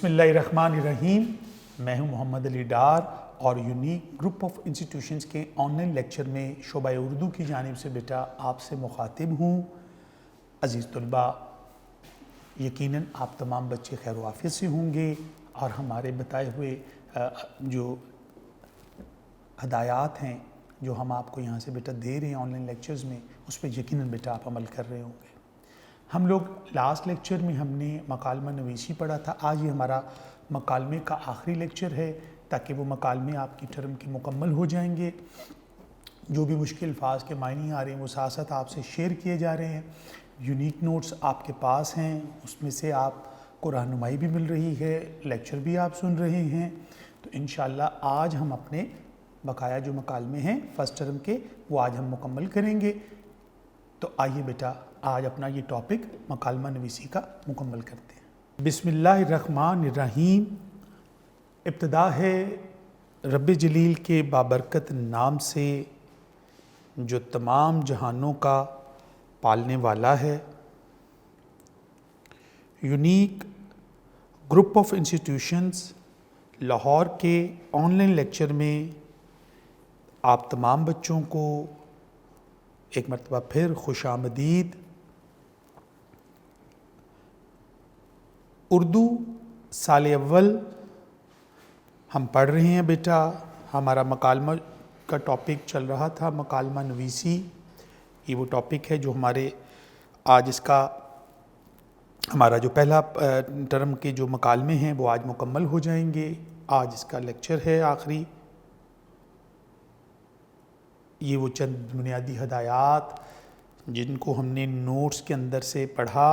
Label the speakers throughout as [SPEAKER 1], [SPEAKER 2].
[SPEAKER 1] بسم اللہ الرحمن الرحیم۔ میں ہوں محمد علی ڈار اور یونیک گروپ آف انسٹیٹیوشنز کے آن لائن لیکچر میں شعبہ اردو کی جانب سے بیٹا آپ سے مخاطب ہوں۔ عزیز طلباء، یقیناً آپ تمام بچے خیر و عافیت سے ہوں گے اور ہمارے بتائے ہوئے جو ہدایات ہیں جو ہم آپ کو یہاں سے بیٹا دے رہے ہیں آن لائن لیکچرز میں، اس پہ یقیناً بیٹا آپ عمل کر رہے ہوں گے۔ ہم لوگ لاسٹ لیکچر میں ہم نے مکالمہ نویسی پڑھا تھا۔ آج یہ ہمارا مکالمے کا آخری لیکچر ہے تاکہ وہ مکالمے آپ کی ٹرم کے مکمل ہو جائیں گے۔ جو بھی مشکل الفاظ کے معنی آ رہے ہیں وہ ساتھ ساتھ آپ سے شیئر کیے جا رہے ہیں۔ یونیک نوٹس آپ کے پاس ہیں، اس میں سے آپ کو رہنمائی بھی مل رہی ہے، لیکچر بھی آپ سن رہے ہیں۔ تو انشاءاللہ آج ہم اپنے بقایا جو مکالمے ہیں فرسٹ ٹرم کے وہ آج ہم مکمل کریں گے۔ تو آئیے بیٹا آج اپنا یہ ٹاپک مکالمہ نویسی کا مکمل کرتے ہیں۔ بسم اللہ الرحمن الرحیم۔ ابتدا ہے رب جلیل کے بابرکت نام سے جو تمام جہانوں کا پالنے والا ہے۔ Unique group of institutions Lahore کے آن لائن لیکچر میں آپ تمام بچوں کو ایک مرتبہ پھر خوش آمدید۔ اردو سال اول ہم پڑھ رہے ہیں بیٹا۔ ہمارا مکالمہ کا ٹاپک چل رہا تھا مکالمہ نویسی۔ یہ وہ ٹاپک ہے جو ہمارے آج اس کا ہمارا جو پہلا ٹرم کے جو مکالمے ہیں وہ آج مکمل ہو جائیں گے۔ آج اس کا لیکچر ہے آخری۔ یہ وہ چند بنیادی ہدایات جن کو ہم نے نوٹس کے اندر سے پڑھا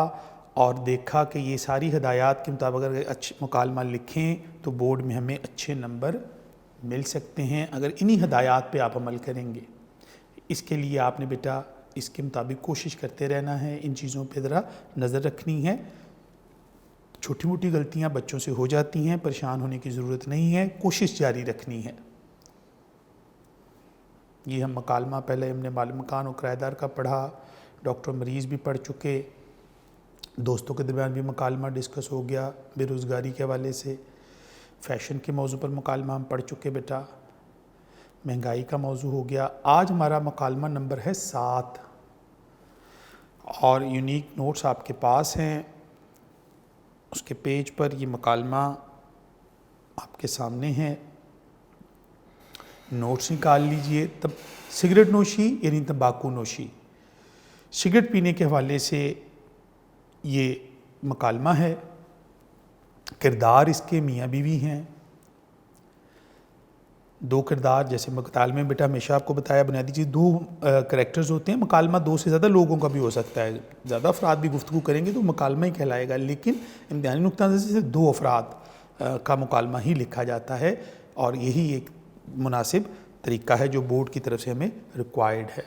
[SPEAKER 1] اور دیکھا کہ یہ ساری ہدایات کے مطابق اگر اچھے مکالمہ لکھیں تو بورڈ میں ہمیں اچھے نمبر مل سکتے ہیں اگر انہی ہدایات پہ آپ عمل کریں گے۔ اس کے لیے آپ نے بیٹا اس کے مطابق کوشش کرتے رہنا ہے، ان چیزوں پہ ذرا نظر رکھنی ہے۔ چھوٹی موٹی غلطیاں بچوں سے ہو جاتی ہیں، پریشان ہونے کی ضرورت نہیں ہے، کوشش جاری رکھنی ہے۔ یہ ہم مکالمہ پہلے ہم نے معلوم مکان و کرایہ دار کا پڑھا، ڈاکٹر مریض بھی پڑھ چکے، دوستوں کے درمیان بھی مکالمہ ڈسکس ہو گیا، بے روزگاری کے حوالے سے فیشن کے موضوع پر مکالمہ ہم پڑھ چکے بیٹا، مہنگائی کا موضوع ہو گیا۔ آج ہمارا مکالمہ نمبر ہے 7 اور یونیک نوٹس آپ کے پاس ہیں۔ اس کے پیج پر یہ مکالمہ آپ کے سامنے ہے، نوٹس نکال لیجئے۔ تب سگریٹ نوشی یعنی تمباکو نوشی، سگریٹ پینے کے حوالے سے یہ مکالمہ ہے۔ کردار اس کے میاں بیوی ہیں، دو کردار، جیسے مکالمے میں بیٹا ہمیشہ آپ کو بتایا بنیادی چیز 2 کریکٹرز ہوتے ہیں۔ مکالمہ 2 سے زیادہ لوگوں کا بھی ہو سکتا ہے، زیادہ افراد بھی گفتگو کریں گے تو مکالمہ ہی کہلائے گا، لیکن امتحانی نقطہ نظر سے 2 افراد کا مکالمہ ہی لکھا جاتا ہے اور یہی ایک مناسب طریقہ ہے جو بورڈ کی طرف سے ہمیں ریکوائرڈ ہے۔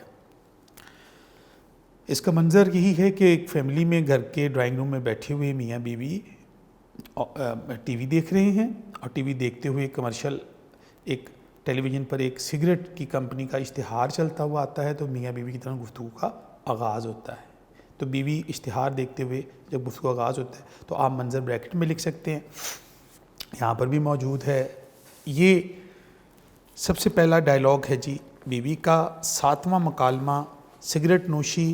[SPEAKER 1] اس کا منظر یہی ہے کہ ایک فیملی میں گھر کے ڈرائنگ روم میں بیٹھے ہوئے میاں بیوی ٹی وی دیکھ رہے ہیں اور ٹی وی دیکھتے ہوئے کمرشل ایک ٹیلی ویژن پر ایک سگریٹ کی کمپنی کا اشتہار چلتا ہوا آتا ہے تو میاں بیوی کی طرح گفتگو کا آغاز ہوتا ہے۔ تو بیوی اشتہار دیکھتے ہوئے جب گفتگو آغاز ہوتا ہے تو آپ منظر بریکٹ میں لکھ سکتے ہیں، یہاں پر بھی موجود ہے۔ یہ سب سے پہلا ڈائیلاگ ہے جی بیوی کا۔ 7واں مکالمہ سگریٹ نوشی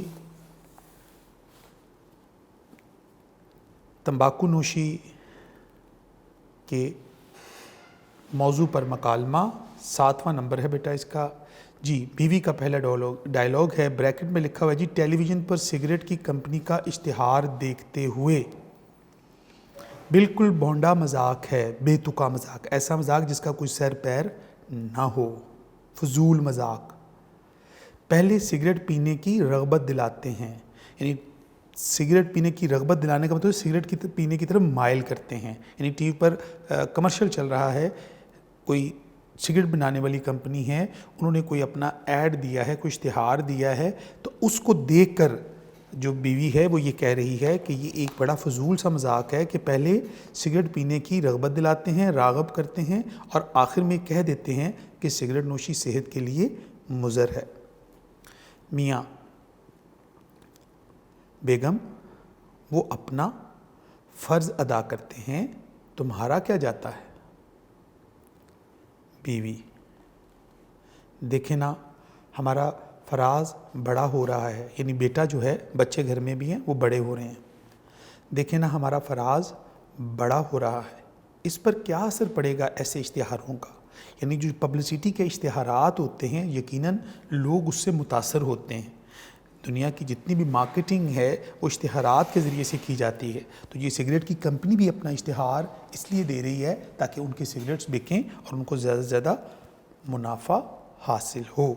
[SPEAKER 1] تمباکو نوشی کے موضوع پر مکالمہ، 7واں نمبر ہے بیٹا اس کا۔ جی بیوی کا پہلا ڈائیلاگ ہے، بریکٹ میں لکھا ہوا ہے جی ٹیلی ویژن پر سگریٹ کی کمپنی کا اشتہار دیکھتے ہوئے۔ بالکل بونڈا مذاق ہے، بے تکا مذاق، ایسا مذاق جس کا کوئی سر پیر نہ ہو، فضول مذاق۔ پہلے سگریٹ پینے کی رغبت دلاتے ہیں، یعنی سگریٹ پینے کی رغبت دلانے کا مطلب سگریٹ کی پینے کی طرف مائل کرتے ہیں۔ یعنی ٹی وی پر کمرشل چل رہا ہے، کوئی سگریٹ بنانے والی کمپنی ہے، انہوں نے کوئی اپنا ایڈ دیا ہے، کوئی اشتہار دیا ہے، تو اس کو دیکھ کر جو بیوی ہے وہ یہ کہہ رہی ہے کہ یہ ایک بڑا فضول سا مذاق ہے کہ پہلے سگریٹ پینے کی رغبت دلاتے ہیں، راغب کرتے ہیں اور آخر میں کہہ دیتے ہیں کہ سگریٹ نوشی صحت کے لیے مضر ہے۔ میاں بیگم وہ اپنا فرض ادا کرتے ہیں تمہارا کیا جاتا ہے؟ بیوی: دیکھیں نا ہمارا فراز بڑا ہو رہا ہے، یعنی بیٹا جو ہے، بچے گھر میں بھی ہیں وہ بڑے ہو رہے ہیں، دیکھیں نا ہمارا فراز بڑا ہو رہا ہے، اس پر کیا اثر پڑے گا ایسے اشتہاروں کا؟ یعنی جو پبلسٹی کے اشتہارات ہوتے ہیں یقیناً لوگ اس سے متاثر ہوتے ہیں. دنیا کی جتنی بھی مارکیٹنگ ہے وہ اشتہارات کے ذریعے سے کی جاتی ہے. تو یہ سگریٹ کی کمپنی بھی اپنا اشتہار اس لیے دے رہی ہے تاکہ ان کے سگریٹس بکیں اور ان کو زیادہ سے زیادہ منافع حاصل ہو.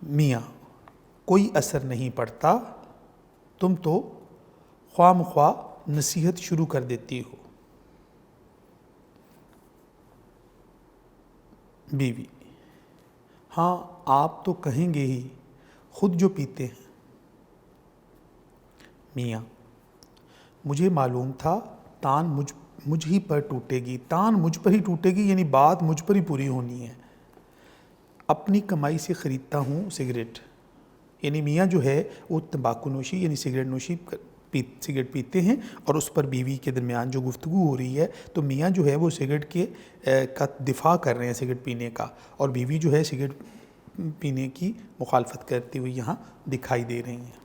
[SPEAKER 1] میاں: کوئی اثر نہیں پڑتا، تم تو خواہ مخواہ نصیحت شروع کر دیتی ہو. بیوی: ہاں آپ تو کہیں گے ہی، خود جو پیتے ہیں. میاں: مجھے معلوم تھا تان مجھ ہی پر ٹوٹے گی، تان مجھ پر ہی ٹوٹے گی، یعنی بات مجھ پر ہی پوری ہونی ہے. اپنی کمائی سے خریدتا ہوں سگریٹ. یعنی میاں جو ہے وہ تمباکو نوشی یعنی سگریٹ نوشی سگریٹ پیتے ہیں اور اس پر بیوی کے درمیان جو گفتگو ہو رہی ہے تو میاں جو ہے وہ سگریٹ کے کا دفاع کر رہے ہیں سگریٹ پینے کا، اور بیوی جو ہے سگریٹ پینے کی مخالفت کرتی ہوئی یہاں دکھائی دے رہی ہیں.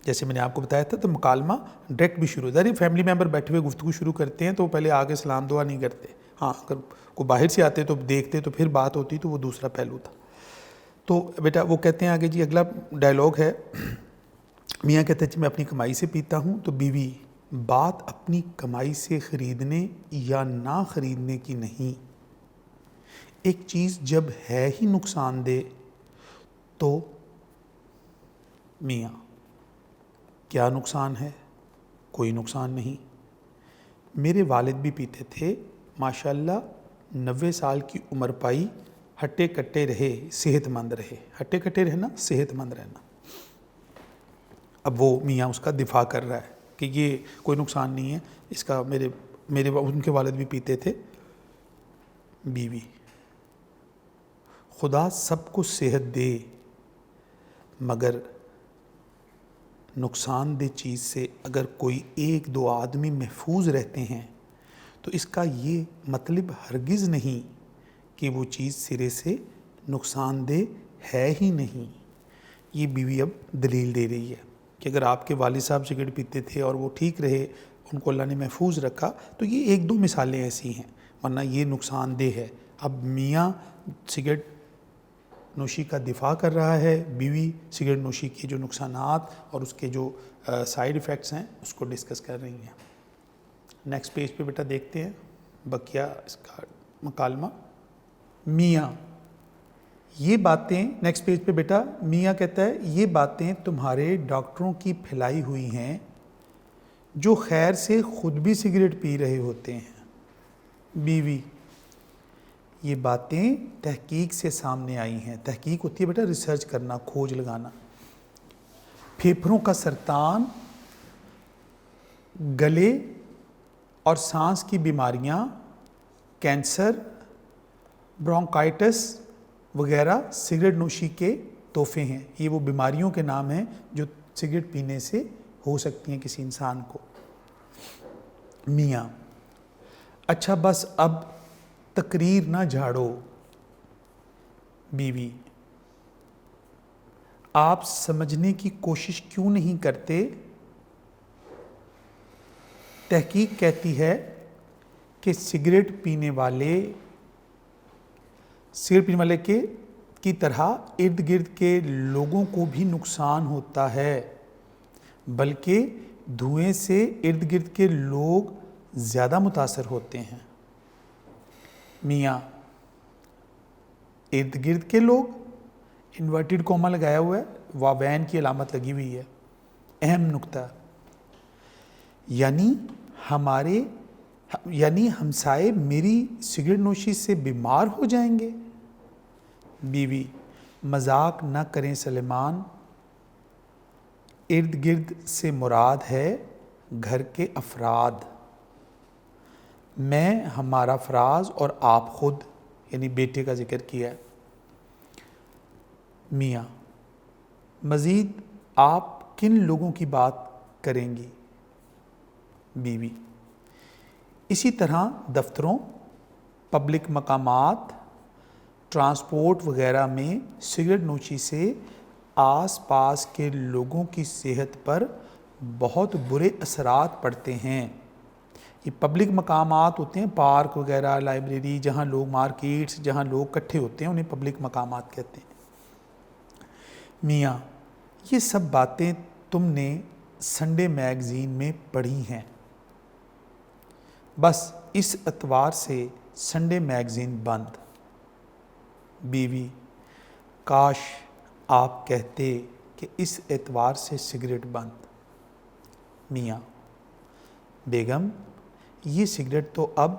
[SPEAKER 1] جیسے میں نے آپ کو بتایا تھا تو مکالمہ ڈائریکٹ بھی شروع ہوتا ہے. فیملی ممبر بیٹھے ہوئے گفتگو شروع کرتے ہیں تو وہ پہلے آگے سلام دعا نہیں کرتے. ہاں اگر کوئی باہر سے آتے تو دیکھتے تو پھر بات ہوتی تو وہ دوسرا پہلو تھا. تو بیٹا وہ کہتے ہیں آگے جی اگلا ڈائلاگ ہے. میاں کہتے ہیں جی میں اپنی کمائی سے پیتا ہوں. تو بیوی: بات اپنی کمائی سے خریدنے یا نہ خریدنے کی نہیں، ایک چیز جب ہے ہی نقصان دہ تو. میاں: کیا نقصان ہے؟ کوئی نقصان نہیں. میرے والد بھی پیتے تھے، ماشاءاللہ 90 سال کی عمر پائی، ہٹے کٹے رہے، صحت مند رہے. ہٹے کٹے رہنا، صحت مند رہنا. اب وہ میاں اس کا دفاع کر رہا ہے کہ یہ کوئی نقصان نہیں ہے اس کا، ان کے والد بھی پیتے تھے. بیوی: خدا سب کو صحت دے، مگر نقصان دہ چیز سے اگر کوئی ایک دو آدمی محفوظ رہتے ہیں تو اس کا یہ مطلب ہرگز نہیں کہ وہ چیز سرے سے نقصان دہ ہے ہی نہیں. یہ بیوی اب دلیل دے رہی ہے کہ اگر آپ کے والد صاحب سگریٹ پیتے تھے اور وہ ٹھیک رہے، ان کو اللہ نے محفوظ رکھا، تو یہ ایک دو مثالیں ایسی ہیں، ورنہ یہ نقصان دہ ہے. اب میاں سگریٹ نوشی کا دفاع کر رہا ہے، بیوی سگریٹ نوشی کے جو نقصانات اور اس کے جو سائیڈ ایفیکٹس ہیں اس کو ڈسکس کر رہی ہیں. نیکسٹ پیج پہ بیٹا دیکھتے ہیں بقیہ اس کا مکالمہ. میاں: یہ باتیں، نیکسٹ پیج پہ بیٹا میاں کہتا ہے یہ باتیں تمہارے ڈاکٹروں کی پھیلائی ہوئی ہیں جو خیر سے خود بھی سگریٹ پی رہے ہوتے ہیں. بیوی: یہ باتیں تحقیق سے سامنے آئی ہیں. تحقیق ہوتی ہے بیٹا ریسرچ کرنا، کھوج لگانا. پھیپھڑوں کا سرطان، گلے اور سانس کی بیماریاں، کینسر، برونکائٹس وغیرہ سگریٹ نوشی کے تحفے ہیں. یہ وہ بیماریوں کے نام ہیں جو سگریٹ پینے سے ہو سکتی ہیں کسی انسان کو. میاں: اچھا بس اب تقریر نہ جھاڑو. بیوی: آپ سمجھنے کی کوشش کیوں نہیں کرتے؟ تحقیق کہتی ہے کہ سگریٹ پینے والے کی طرح ارد گرد کے لوگوں کو بھی نقصان ہوتا ہے، بلکہ دھوئیں سے ارد گرد کے لوگ زیادہ متاثر ہوتے ہیں. میاں: ارد گرد کے لوگ، انورٹڈ کوما لگایا ہوا ہے، وین کی علامت لگی ہوئی ہے. اہم نکتہ: یعنی ہمسائے میری سگریٹ نوشی سے بیمار ہو جائیں گے. بیوی: مذاق نہ کریں سلیمان، ارد گرد سے مراد ہے گھر کے افراد. میں، ہمارا فراز اور آپ خود، یعنی بیٹے کا ذکر کیا ہے. میاں: مزید آپ کن لوگوں کی بات کریں گی؟ بیوی: اسی طرح دفتروں، پبلک مقامات، ٹرانسپورٹ وغیرہ میں سگریٹ نوشی سے آس پاس کے لوگوں کی صحت پر بہت برے اثرات پڑتے ہیں۔ یہ پبلک مقامات ہوتے ہیں، پارک وغیرہ، لائبریری، جہاں لوگ، مارکیٹس جہاں لوگ اکٹھے ہوتے ہیں، انہیں پبلک مقامات کہتے ہیں۔ میاں: یہ سب باتیں تم نے سنڈے میگزین میں پڑھی ہیں، بس اس اتوار سے سنڈے میگزین بند۔ بیوی: کاش آپ کہتے کہ اس اتوار سے سگریٹ بند۔ میاں: بیگم، یہ سگریٹ تو اب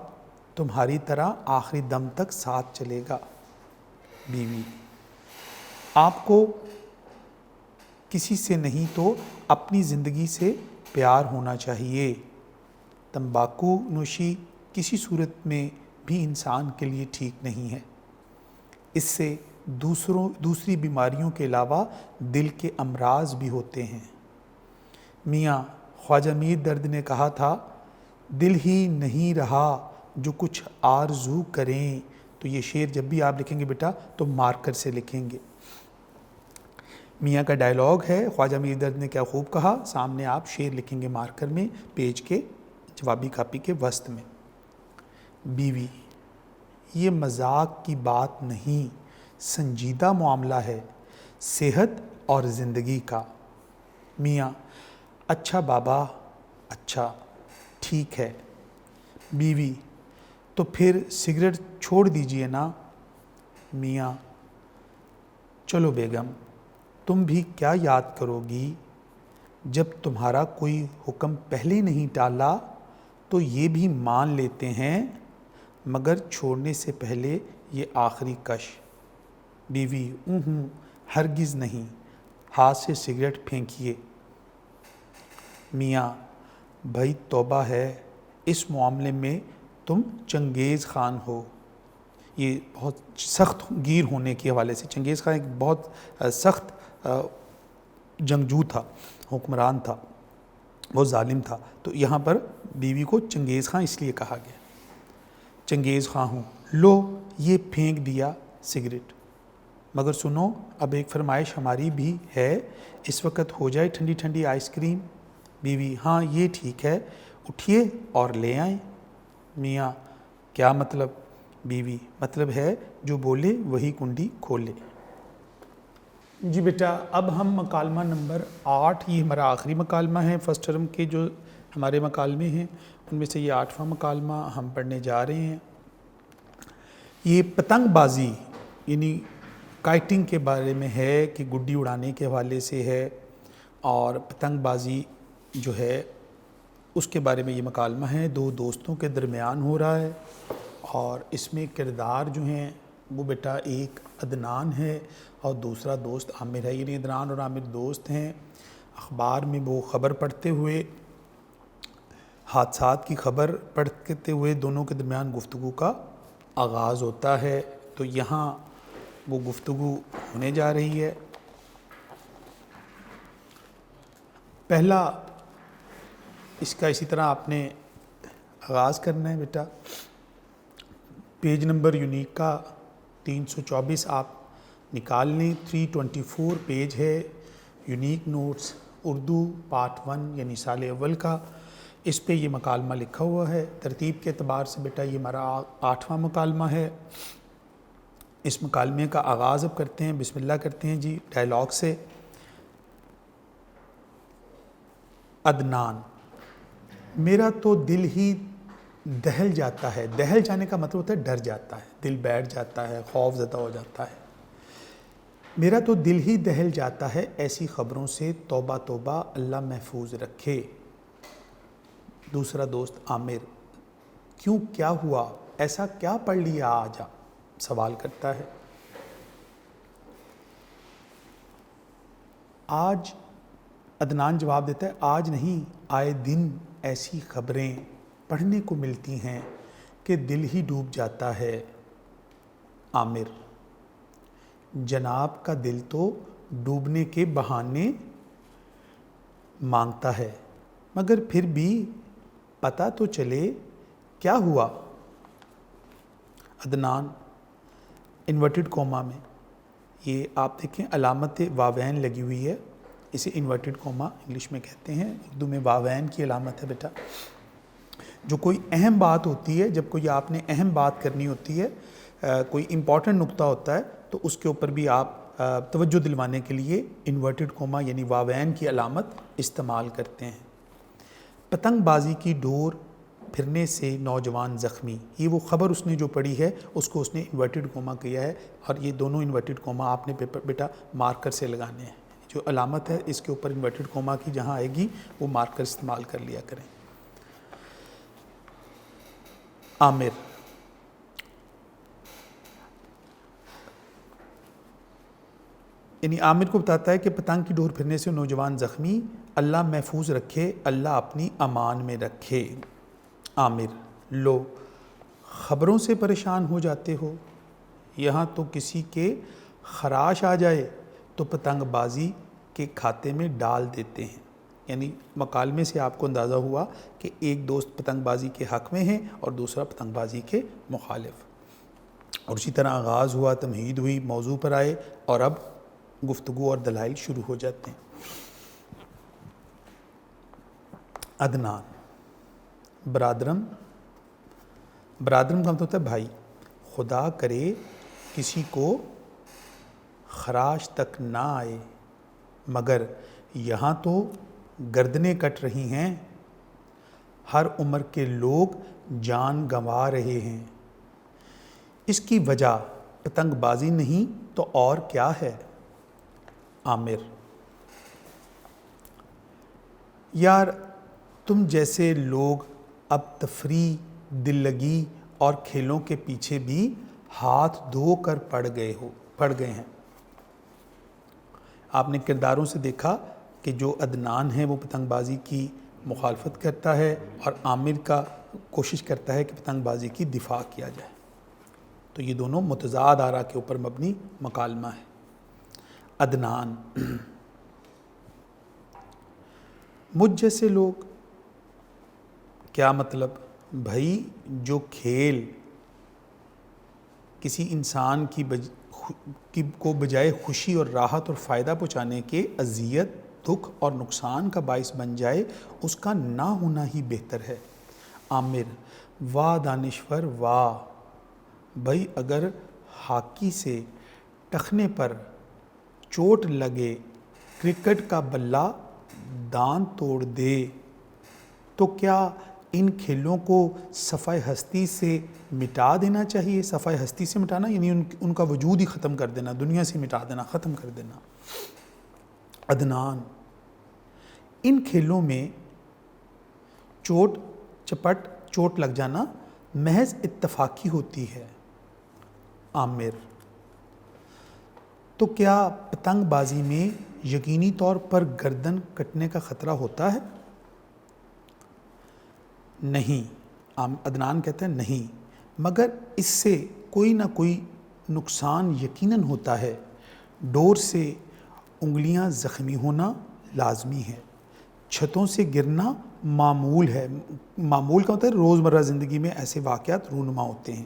[SPEAKER 1] تمہاری طرح آخری دم تک ساتھ چلے گا۔ بیوی: آپ کو کسی سے نہیں تو اپنی زندگی سے پیار ہونا چاہیے۔ تمباکو نوشی کسی صورت میں بھی انسان کے لیے ٹھیک نہیں ہے۔ اس سے دوسری بیماریوں کے علاوہ دل کے امراض بھی ہوتے ہیں۔ میاں: خواجہ میر درد نے کہا تھا، دل ہی نہیں رہا جو کچھ آرزو کریں۔ تو یہ شعر جب بھی آپ لکھیں گے بیٹا تو مارکر سے لکھیں گے۔ میاں کا ڈائیلاگ ہے، خواجہ میر درد نے کیا خوب کہا، سامنے آپ شعر لکھیں گے مارکر میں، پیج کے جوابی کاپی کے وسط میں۔ بیوی: یہ مذاق کی بات نہیں، سنجیدہ معاملہ ہے صحت اور زندگی کا۔ میاں: اچھا بابا، اچھا، ٹھیک ہے۔ بیوی: تو پھر سگریٹ چھوڑ دیجئے نا۔ میاں: چلو بیگم، تم بھی کیا یاد کرو گی، جب تمہارا کوئی حکم پہلے نہیں ٹالا تو یہ بھی مان لیتے ہیں، مگر چھوڑنے سے پہلے یہ آخری کش۔ بیوی: ہرگز نہیں، ہاتھ سے سگریٹ پھینکیے۔ میاں: بھائی توبہ ہے، اس معاملے میں تم چنگیز خان ہو۔ یہ بہت سخت گیر ہونے کے حوالے سے، چنگیز خان ایک بہت سخت جنگجو تھا، حکمران تھا، بہت ظالم تھا، تو یہاں پر بیوی کو چنگیز خان اس لیے کہا گیا۔ چنگیز خان ہوں، لو یہ پھینک دیا سگریٹ، مگر سنو اب ایک فرمائش ہماری بھی ہے، اس وقت ہو جائے ٹھنڈی ٹھنڈی آئس کریم۔ بیوی: ہاں یہ ٹھیک ہے، اٹھیے اور لے آئیں۔ میاں: کیا مطلب؟ بیوی: مطلب ہے جو بولے وہی کنڈی کھولے۔ جی بیٹا، اب ہم مکالمہ نمبر 8، یہ ہمارا آخری مکالمہ ہے فرسٹ ٹرم کے جو ہمارے مکالمے ہیں، ان میں سے یہ 8واں مکالمہ ہم پڑھنے جا رہے ہیں۔ یہ پتنگ بازی یعنی کائٹنگ کے بارے میں ہے، کہ گڈی اڑانے کے حوالے سے ہے، اور پتنگ بازی جو ہے اس کے بارے میں یہ مکالمہ ہے، دو دوستوں کے درمیان ہو رہا ہے، اور اس میں کردار جو ہیں وہ بیٹا ایک عدنان ہے اور دوسرا دوست عامر ہے، یعنی عدنان اور عامر دوست ہیں۔ اخبار میں وہ خبر پڑھتے ہوئے، حادثات کی خبر پڑھتے ہوئے دونوں کے درمیان گفتگو کا آغاز ہوتا ہے، تو یہاں وہ گفتگو ہونے جا رہی ہے۔ پہلا اس کا اسی طرح آپ نے آغاز کرنا ہے بیٹا، پیج نمبر یونیک کا 324 آپ نکال لیں، 324 پیج ہے یونیک نوٹس اردو پارٹ 1 یعنی سال اول کا، اس پہ یہ مکالمہ لکھا ہوا ہے۔ ترتیب کے اعتبار سے بیٹا یہ ہمارا 8واں مکالمہ ہے۔ اس مکالمے کا آغاز اب کرتے ہیں، بسم اللہ کرتے ہیں جی ڈائیلاگ سے۔ عدنان: میرا تو دل ہی دہل جاتا ہے، دہل جانے کا مطلب ہوتا ہے ڈر جاتا ہے، دل بیٹھ جاتا ہے، خوف زدہ ہو جاتا ہے۔ میرا تو دل ہی دہل جاتا ہے ایسی خبروں سے، توبہ توبہ اللہ محفوظ رکھے۔ دوسرا دوست عامر: کیوں، کیا ہوا، ایسا کیا پڑھ لیا آج؟ سوال کرتا ہے۔ آج، عدنان جواب دیتا ہے، آج نہیں، آئے دن ایسی خبریں پڑھنے کو ملتی ہیں کہ دل ہی ڈوب جاتا ہے۔ عامر: جناب کا دل تو ڈوبنے کے بہانے مانگتا ہے، مگر پھر بھی پتہ تو چلے کیا ہوا۔ عدنان انورٹڈ کوما میں، یہ آپ دیکھیں علامت واوین لگی ہوئی ہے، اسے انورٹڈ کوما انگلش میں کہتے ہیں، اردو میں واوین کی علامت ہے بیٹا۔ جو کوئی اہم بات ہوتی ہے، جب کوئی آپ نے اہم بات کرنی ہوتی ہے، کوئی امپورٹنٹ نقطہ ہوتا ہے، تو اس کے اوپر بھی آپ توجہ دلوانے کے لیے انورٹڈ کوما یعنی واوین کی علامت استعمال کرتے ہیں۔ پتنگ بازی کی ڈور پھرنے سے نوجوان زخمی، یہ وہ خبر اس نے جو پڑھی ہے اس کو اس نے انورٹڈ کوما کیا ہے، اور یہ دونوں انورٹڈ کوما آپ نے بیٹا مارکر سے لگانے ہیں۔ جو علامت ہے اس کے اوپر انورٹڈ کوما کی جہاں آئے گی وہ مارکر استعمال کر لیا کریں۔ عامر، یعنی عامر کو بتاتا ہے کہ پتنگ کی ڈور پھرنے سے نوجوان زخمی، اللہ محفوظ رکھے، اللہ اپنی امان میں رکھے۔ عامر، لو خبروں سے پریشان ہو جاتے ہو، یہاں تو کسی کے خراش آ جائے تو پتنگ بازی کے کھاتے میں ڈال دیتے ہیں۔ یعنی مکالمے سے آپ کو اندازہ ہوا کہ ایک دوست پتنگ بازی کے حق میں ہے اور دوسرا پتنگ بازی کے مخالف، اور اسی طرح آغاز ہوا، تمہید ہوئی، موضوع پر آئے، اور اب گفتگو اور دلائل شروع ہو جاتے ہیں۔ عدنان، برادرم کا مطلب ہوتا ہے بھائی، خدا کرے کسی کو خراش تک نہ آئے، مگر یہاں تو گردنیں کٹ رہی ہیں، ہر عمر کے لوگ جان گنوا رہے ہیں، اس کی وجہ پتنگ بازی نہیں تو اور کیا ہے۔ عامر، یار تم جیسے لوگ اب تفریح، دل لگی اور کھیلوں کے پیچھے بھی ہاتھ دھو کر پڑ گئے ہیں۔ آپ نے کرداروں سے دیکھا کہ جو عدنان ہے وہ پتنگ بازی کی مخالفت کرتا ہے، اور عامر کا کوشش کرتا ہے کہ پتنگ بازی کی دفاع کیا جائے، تو یہ دونوں متضاد آراء کے اوپر مبنی مکالمہ ہے۔ عدنان، مجھ جیسے لوگ، کیا مطلب؟ بھائی جو کھیل کسی انسان کو بجائے خوشی اور راحت اور فائدہ پہنچانے کے اذیت، دکھ اور نقصان کا باعث بن جائے، اس کا نہ ہونا ہی بہتر ہے۔ عامر، واہ دانشور واہ، بھائی اگر ہاکی سے ٹخنے پر چوٹ لگے، کرکٹ کا بلہ دانت توڑ دے، تو کیا ان کھیلوں کو صفحہ ہستی سے مٹا دینا چاہیے؟ صفحہ ہستی سے مٹانا یعنی ان کا وجود ہی ختم کر دینا، دنیا سے مٹا دینا، ختم کر دینا۔ عدنان، ان کھیلوں میں چوٹ لگ جانا محض اتفاقی ہوتی ہے۔ عامر، تو کیا پتنگ بازی میں یقینی طور پر گردن کٹنے کا خطرہ ہوتا ہے؟ نہیں، عدنان کہتا ہے نہیں، مگر اس سے کوئی نہ کوئی نقصان یقیناً ہوتا ہے، ڈور سے انگلیاں زخمی ہونا لازمی ہے، چھتوں سے گرنا معمول ہے، معمول کا مطلب ہے روزمرہ زندگی میں ایسے واقعات رونما ہوتے ہیں،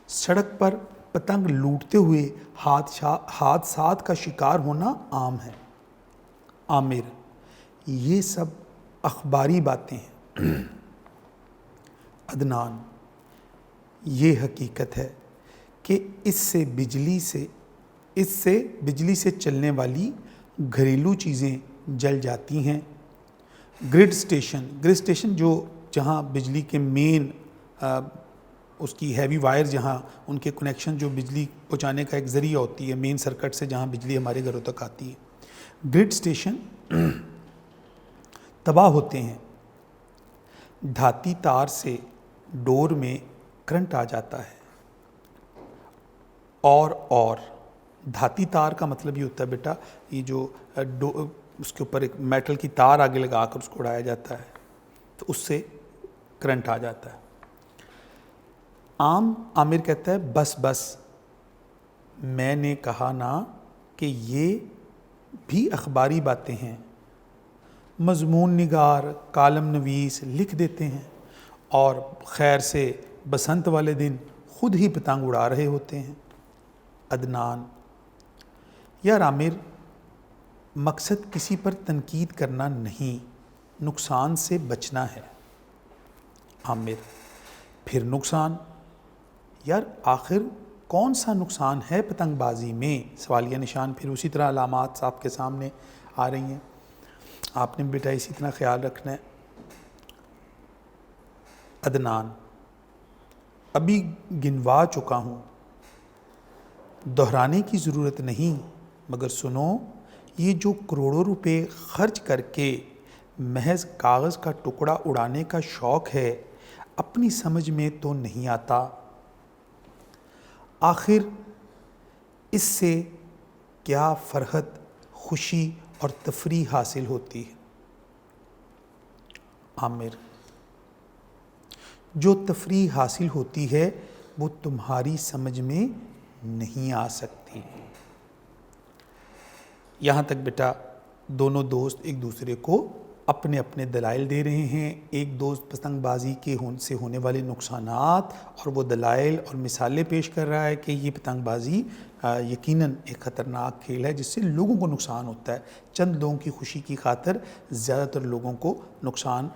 [SPEAKER 1] سڑک پر پتنگ لوٹتے ہوئے حادثات کا شکار ہونا عام ہے۔ عامر، یہ سب اخباری باتیں ہیں۔ عدنان، یہ حقیقت ہے کہ اس سے بجلی سے چلنے والی گھریلو چیزیں جل جاتی ہیں۔ گرڈ اسٹیشن جو جہاں بجلی کے مین اس کی ہیوی وائر، جہاں ان کے کنیکشن جو بجلی پہنچانے کا ایک ذریعہ ہوتی ہے مین سرکٹ سے، جہاں بجلی ہمارے گھروں تک آتی ہے، گرڈ اسٹیشن تباہ ہوتے ہیں، دھاتی تار سے ڈور میں کرنٹ آ جاتا ہے، اور دھاتی تار کا مطلب یہ ہوتا ہے بیٹا، یہ جو اس کے اوپر ایک میٹل کی تار آگے لگا کر اس کو اڑایا جاتا ہے، تو اس سے کرنٹ آ جاتا ہے۔ عامر کہتا ہے بس میں نے کہا نا کہ یہ بھی اخباری باتیں ہیں، مضمون نگار کالم نویس لکھ دیتے ہیں اور خیر سے بسنت والے دن خود ہی پتنگ اڑا رہے ہوتے ہیں۔ عدنان: یار عامر، مقصد کسی پر تنقید کرنا نہیں، نقصان سے بچنا ہے۔ عامر: پھر نقصان؟ یار آخر کون سا نقصان ہے پتنگ بازی میں؟ سوالیہ نشان۔ پھر اسی طرح علامات آپ کے سامنے آ رہی ہیں، آپ نے بیٹا اسی طرح خیال رکھنا ہے۔ عدنان: ابھی گنوا چکا ہوں، دہرانے کی ضرورت نہیں، مگر سنو، یہ جو کروڑوں روپے خرچ کر کے محض کاغذ کا ٹکڑا اڑانے کا شوق ہے، اپنی سمجھ میں تو نہیں آتا۔ آخر اس سے کیا فرحت، خوشی اور تفریح حاصل ہوتی ہے؟ عامر: جو تفریح حاصل ہوتی ہے وہ تمہاری سمجھ میں نہیں آ سکتی۔ یہاں تک بیٹا دونوں دوست ایک دوسرے کو اپنے اپنے دلائل دے رہے ہیں۔ ایک دوست پتنگ بازی کے سے ہونے والے نقصانات اور وہ دلائل اور مثالیں پیش کر رہا ہے کہ یہ پتنگ بازی یقیناً ایک خطرناک کھیل ہے جس سے لوگوں کو نقصان ہوتا ہے، چند لوگوں کی خوشی کی خاطر زیادہ تر لوگوں کو نقصان،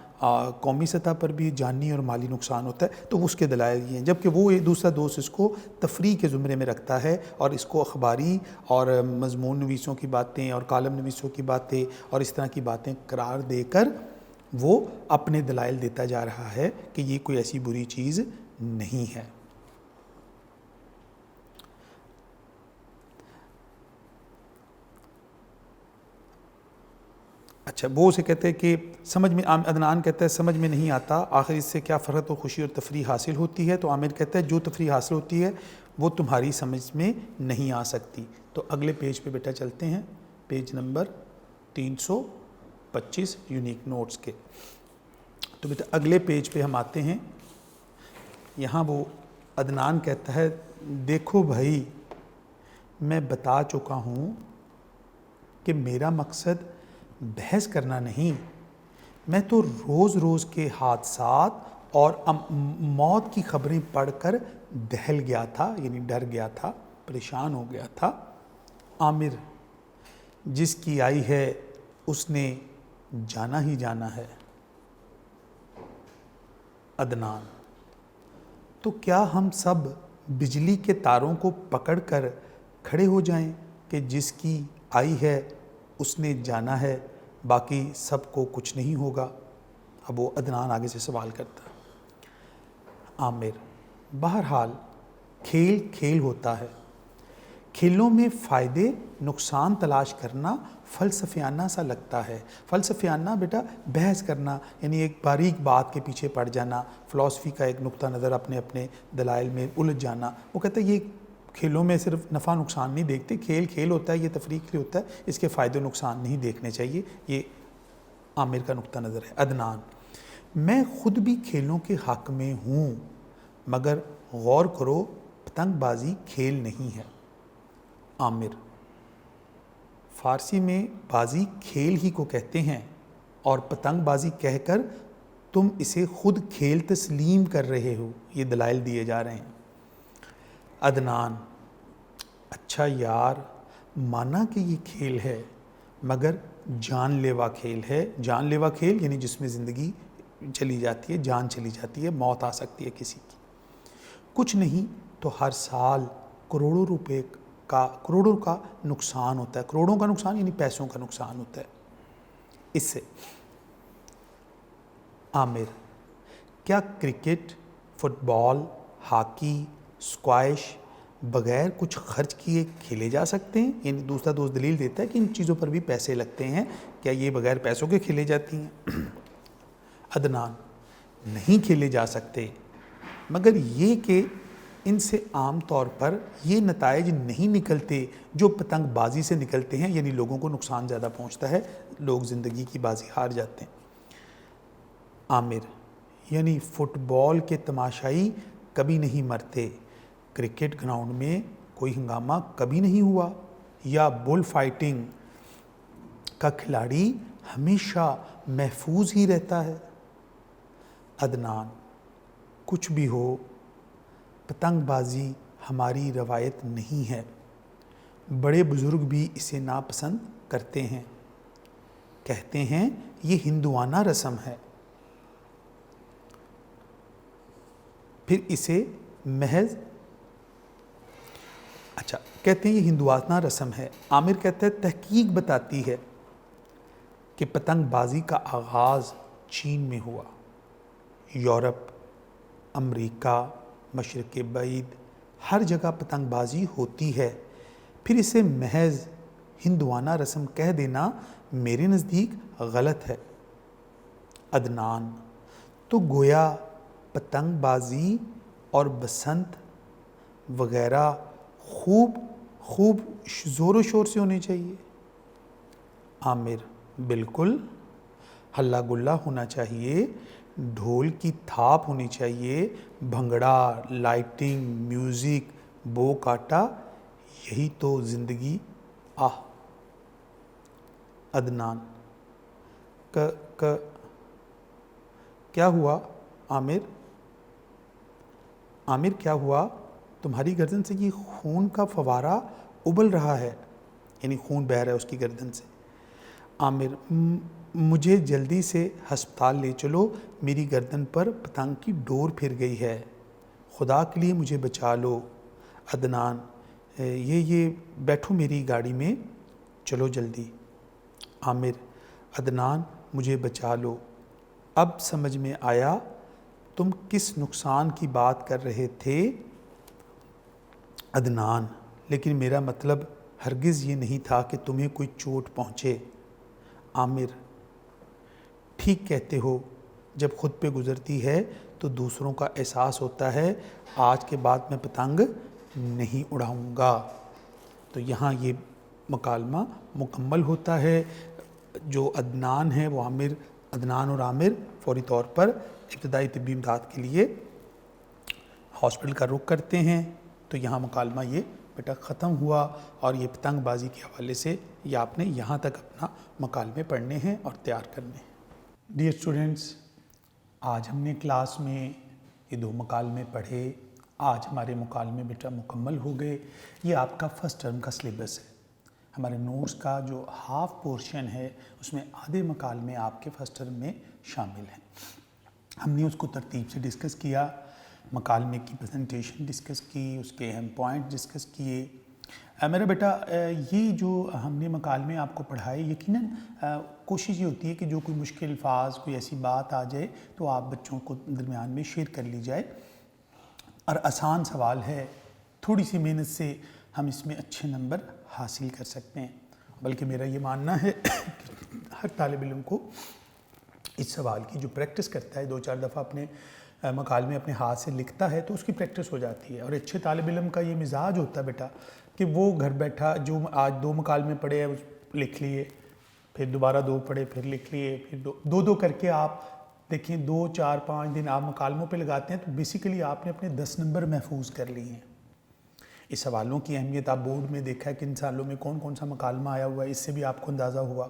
[SPEAKER 1] قومی سطح پر بھی جانی اور مالی نقصان ہوتا ہے، تو اس کے دلائل یہ ہیں۔ جبکہ وہ دوسرا دوست اس کو تفریح کے زمرے میں رکھتا ہے اور اس کو اخباری اور مضمون نویسوں کی باتیں اور کالم نویسوں کی باتیں اور اس طرح کی باتیں قرار دے کر وہ اپنے دلائل دیتا جا رہا ہے کہ یہ کوئی ایسی بری چیز نہیں ہے۔ اچھا، وہ اسے کہتے ہیں کہ سمجھ میں، عدنان کہتا ہے سمجھ میں نہیں آتا، آخر اس سے کیا فرحت و خوشی اور تفریح حاصل ہوتی ہے؟ تو عامر کہتا ہے جو تفریح حاصل ہوتی ہے وہ تمہاری سمجھ میں نہیں آ سکتی۔ تو اگلے پیج پہ بیٹا چلتے ہیں، پیج نمبر 325 یونیک نوٹس کے۔ تو بیٹا اگلے پیج پہ ہم آتے ہیں، یہاں وہ عدنان کہتا ہے دیکھو بھائی، میں بتا چکا ہوں کہ میرا مقصد بحث کرنا نہیں، میں تو روز روز کے حادثات اور موت کی خبریں پڑھ کر دہل گیا تھا، یعنی ڈر گیا تھا، پریشان ہو گیا تھا۔ عامر: جس کی آئی ہے اس نے جانا ہی جانا ہے۔ عدنان: تو کیا ہم سب بجلی کے تاروں کو پکڑ کر کھڑے ہو جائیں کہ جس کی آئی ہے اس نے جانا ہے، باقی سب کو کچھ نہیں ہوگا؟ اب وہ عدنان آگے سے سوال کرتا ہے۔ عامر: بہرحال کھیل کھیل ہوتا ہے، کھیلوں میں فائدے نقصان تلاش کرنا فلسفیانہ سا لگتا ہے۔ فلسفیانہ بیٹا بحث کرنا، یعنی ایک باریک بات کے پیچھے پڑ جانا، فلسفی کا ایک نقطہ نظر اپنے اپنے دلائل میں الجھ جانا۔ وہ کہتا ہے یہ کھیلوں میں صرف نفع نقصان نہیں دیکھتے، کھیل کھیل ہوتا ہے، یہ تفریح کے لیے ہوتا ہے، اس کے فائدے نقصان نہیں دیکھنے چاہیے۔ یہ عامر کا نقطہ نظر ہے۔ عدنان: میں خود بھی کھیلوں کے حق میں ہوں، مگر غور کرو پتنگ بازی کھیل نہیں ہے۔ عامر: فارسی میں بازی کھیل ہی کو کہتے ہیں اور پتنگ بازی کہہ کر تم اسے خود کھیل تسلیم کر رہے ہو، یہ دلائل دیے جا رہے ہیں۔ عدنان: اچھا یار، مانا کہ یہ کھیل ہے مگر جان لیوا کھیل ہے۔ جان لیوا کھیل یعنی جس میں زندگی چلی جاتی ہے، جان چلی جاتی ہے، موت آ سکتی ہے کسی کی۔ کچھ نہیں تو ہر سال کروڑوں کا نقصان ہوتا ہے۔ کروڑوں کا نقصان یعنی پیسوں کا نقصان ہوتا ہے اس سے۔ عامر: کیا کرکٹ، فٹ بال، ہاکی، اسکواش بغیر کچھ خرچ کیے کھیلے جا سکتے ہیں؟ یعنی دوسرا دوست دلیل دیتا ہے کہ ان چیزوں پر بھی پیسے لگتے ہیں، کیا یہ بغیر پیسوں کے کھیلے جاتی ہیں؟ عدنان: نہیں کھیلے جا سکتے، مگر یہ کہ ان سے عام طور پر یہ نتائج نہیں نکلتے جو پتنگ بازی سے نکلتے ہیں، یعنی لوگوں کو نقصان زیادہ پہنچتا ہے، لوگ زندگی کی بازی ہار جاتے ہیں۔ عامر: یعنی فٹ بال کے تماشائی کبھی نہیں مرتے، کرکٹ گراؤنڈ میں کوئی ہنگامہ کبھی نہیں ہوا، یا بل فائٹنگ کا کھلاڑی ہمیشہ محفوظ ہی رہتا ہے؟ عدنان: کچھ بھی ہو، پتنگ بازی ہماری روایت نہیں ہے، بڑے بزرگ بھی اسے ناپسند کرتے ہیں، کہتے ہیں یہ ہندوانہ رسم ہے، پھر اسے محض کہتے ہیں یہ ہندوانہ رسم ہے۔ عامر کہتا ہے تحقیق بتاتی ہے کہ پتنگ بازی کا آغاز چین میں ہوا، یورپ، امریکہ، مشرق بعید، ہر جگہ پتنگ بازی ہوتی ہے، پھر اسے محض ہندوانہ رسم کہہ دینا میرے نزدیک غلط ہے۔ عدنان: تو گویا پتنگ بازی اور بسنت وغیرہ خوب زور و شور سے ہونی چاہیے؟ عامر: بالکل، ہلا گلا ہونا چاہیے، ڈھول کی تھاپ ہونی چاہیے، بھنگڑا، لائٹنگ، میوزک، بو کاٹا، یہی تو زندگی۔ عدنان: کیا ہوا عامر کیا ہوا؟ تمہاری گردن سے یہ خون کا فوارہ ابل رہا ہے، یعنی خون بہہ رہا ہے اس کی گردن سے۔ عامر: مجھے جلدی سے ہسپتال لے چلو، میری گردن پر پتنگ کی ڈور پھر گئی ہے، خدا کے لیے مجھے بچا لو۔ عدنان: یہ بیٹھو میری گاڑی میں، چلو جلدی۔ عامر: عدنان مجھے بچا لو، اب سمجھ میں آیا تم کس نقصان کی بات کر رہے تھے۔ عدنان: لیکن میرا مطلب ہرگز یہ نہیں تھا کہ تمہیں کوئی چوٹ پہنچے۔ عامر: ٹھیک کہتے ہو، جب خود پہ گزرتی ہے تو دوسروں کا احساس ہوتا ہے۔ آج کے بعد میں پتنگ نہیں اڑاؤں گا۔ تو یہاں یہ مکالمہ مکمل ہوتا ہے۔ جو عدنان ہے وہ عدنان اور عامر فوری طور پر ابتدائی طبی امداد کے لیے ہاسپٹل کا رخ کرتے ہیں۔ تو یہاں مکالمہ یہ بیٹا ختم ہوا، اور یہ پتنگ بازی کے حوالے سے یہ آپ نے یہاں تک اپنا مکالمے پڑھنے ہیں اور تیار کرنے ہیں۔ ڈیئر اسٹوڈنٹس، آج ہم نے کلاس میں یہ 2 مکالمے پڑھے۔ آج ہمارے مکالمے بیٹا مکمل ہو گئے۔ یہ آپ کا فرسٹ ٹرم کا سلیبس ہے۔ ہمارے نوٹس کا جو ہاف پورشن ہے اس میں آدھے مکالمے آپ کے فرسٹ ٹرم میں شامل ہیں۔ ہم نے اس کو ترتیب سے ڈسکس کیا، مکالمے کی پریزنٹیشن ڈسکس کی، اس کے اہم پوائنٹ ڈسکس کیے۔ میرا بیٹا یہ جو ہم نے مکالمے آپ کو پڑھائے، یقیناً کوشش یہ ہوتی ہے کہ جو کوئی مشکل الفاظ، کوئی ایسی بات آ جائے تو آپ بچوں کو درمیان میں شیئر کر لی جائے، اور آسان سوال ہے، تھوڑی سی محنت سے ہم اس میں اچھے نمبر حاصل کر سکتے ہیں۔ بلکہ میرا یہ ماننا ہے کہ ہر طالب علم کو اس سوال کی جو پریکٹس کرتا ہے، 2-4 دفعہ اپنے مکالمے اپنے ہاتھ سے لکھتا ہے تو اس کی پریکٹس ہو جاتی ہے۔ اور اچھے طالب علم کا یہ مزاج ہوتا ہے بیٹا کہ وہ گھر بیٹھا جو آج 2 مکالمے پڑھے ہیں لکھ لیے، پھر دوبارہ 2 پڑھے، پھر لکھ لیے، پھر 2 کر کے آپ دیکھیں 2, 4, 5 دن آپ مکالموں پہ لگاتے ہیں تو بیسیکلی آپ نے اپنے 10 نمبر محفوظ کر لیے ہیں۔ اس سوالوں کی اہمیت آپ بورڈ میں دیکھا ہے کہ ان سالوں میں کون کون سا مکالمہ آیا ہوا ہے، اس سے بھی آپ کو اندازہ ہوا۔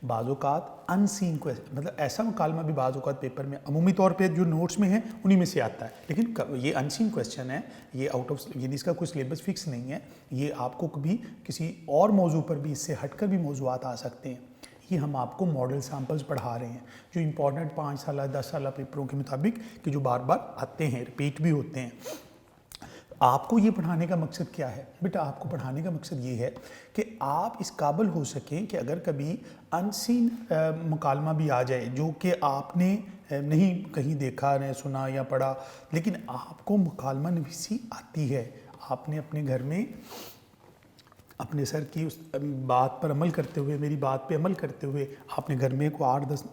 [SPEAKER 1] بعض اوقات ان سین مطلب ایسا مکالمہ بھی بعض اوقات پیپر میں عمومی طور پہ جو نوٹس میں ہیں انہی میں سے آتا ہے، لیکن یہ ان سین کویسچن ہے، یہ آؤٹ آف یعنی اس کا کوئی سلیبس فکس نہیں ہے، یہ آپ کو کبھی کسی اور موضوع پر بھی اس سے ہٹ کر بھی موضوعات آ سکتے ہیں۔ یہ ہم آپ کو ماڈل سیمپلز پڑھا رہے ہیں جو امپورٹنٹ 5 سالہ 10 سالہ پیپروں کے مطابق کہ جو بار بار آتے ہیں، ریپیٹ بھی ہوتے ہیں۔ آپ کو یہ پڑھانے کا مقصد کیا ہے؟ بیٹا آپ کو پڑھانے کا مقصد یہ ہے کہ آپ اس قابل ہو سکیں کہ اگر کبھی ان سین مکالمہ بھی آ جائے جو کہ آپ نے نہیں کہیں دیکھا، نہیں سنا یا پڑھا، لیکن آپ کو مکالمہ نویسی آتی ہے، آپ نے اپنے گھر میں اپنے سر کی اس بات پر عمل کرتے ہوئے، میری بات پہ عمل کرتے ہوئے آپ نے گھر میں کو 8-10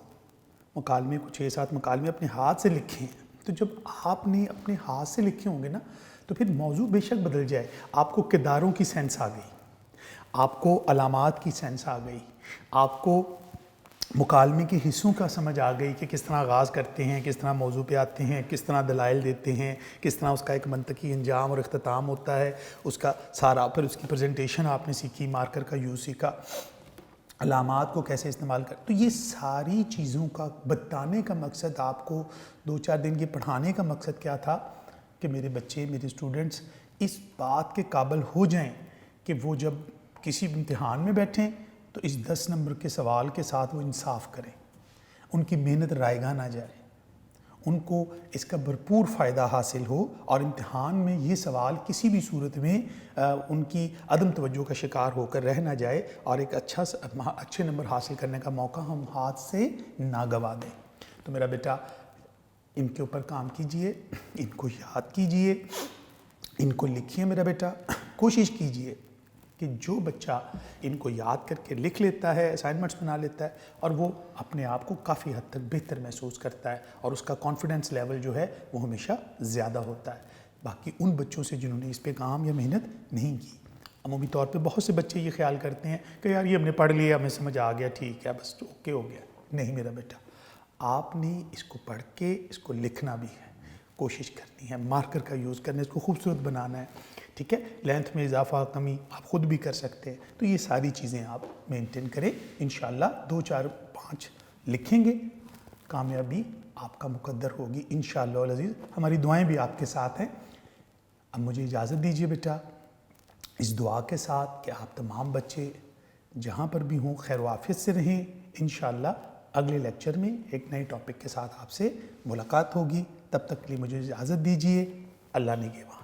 [SPEAKER 1] مکالمے، کو 6-7 مکالمے اپنے ہاتھ سے لکھے ہیں۔ تو جب آپ نے اپنے ہاتھ سے لکھے ہوں گے نا تو پھر موضوع بے شک بدل جائے، آپ کو کرداروں کی سینس آ گئی، آپ کو علامات کی سینس آ گئی، آپ کو مکالمے کے حصوں کا سمجھ آ گئی کہ کس طرح آغاز کرتے ہیں، کس طرح موضوع پہ آتے ہیں، کس طرح دلائل دیتے ہیں، کس طرح اس کا ایک منطقی انجام اور اختتام ہوتا ہے، اس کا سارا، پھر اس کی پریزنٹیشن آپ نے سیکھی، مارکر کا یوز سیکھا، علامات کو کیسے استعمال کر. تو یہ ساری چیزوں کا بتانے کا مقصد، آپ کو 2-4 دن کے پڑھانے کا مقصد کیا تھا کہ میرے بچے، میرے اسٹوڈنٹس اس بات کے قابل ہو جائیں کہ وہ جب کسی امتحان میں بیٹھیں تو اس 10 نمبر کے سوال کے ساتھ وہ انصاف کریں، ان کی محنت رائگاں نہ جائے، ان کو اس کا بھرپور فائدہ حاصل ہو، اور امتحان میں یہ سوال کسی بھی صورت میں ان کی عدم توجہ کا شکار ہو کر رہ نہ جائے، اور ایک اچھے نمبر حاصل کرنے کا موقع ہم ہاتھ سے نہ گوا دیں. تو میرا بیٹا ان کے اوپر کام کیجئے، ان کو یاد کیجئے، ان کو لکھیے. میرا بیٹا کوشش کیجئے کہ جو بچہ ان کو یاد کر کے لکھ لیتا ہے، اسائنمنٹس بنا لیتا ہے، اور وہ اپنے آپ کو کافی حد تک بہتر محسوس کرتا ہے، اور اس کا کانفیڈنس لیول جو ہے وہ ہمیشہ زیادہ ہوتا ہے باقی ان بچوں سے جنہوں نے اس پہ کام یا محنت نہیں کی. عمومی طور پہ بہت سے بچے یہ خیال کرتے ہیں کہ یار یہ ہم نے پڑھ لیا، ہمیں سمجھ آ گیا، ٹھیک ہے، بس اوکے ہو گیا. نہیں میرا بیٹا، آپ نے اس کو پڑھ کے اس کو لکھنا بھی ہے، کوشش کرنی ہے، مارکر کا یوز کرنا ہے، اس کو خوبصورت بنانا ہے، ٹھیک ہے. لینتھ میں اضافہ کمی آپ خود بھی کر سکتے ہیں. تو یہ ساری چیزیں آپ مینٹین کریں، انشاءاللہ 2 4 5 لکھیں گے، کامیابی آپ کا مقدر ہوگی انشاءاللہ العزیز. ہماری دعائیں بھی آپ کے ساتھ ہیں. اب مجھے اجازت دیجیے بیٹا، اس دعا کے ساتھ کہ آپ تمام بچے جہاں پر بھی ہوں خیر و عافیت سے رہیں. انشاءاللہ اگلے لیکچر میں ایک نئے ٹاپک کے ساتھ آپ سے ملاقات ہوگی. تب تک کے لیے مجھے اجازت دیجیے. اللہ نگہبان.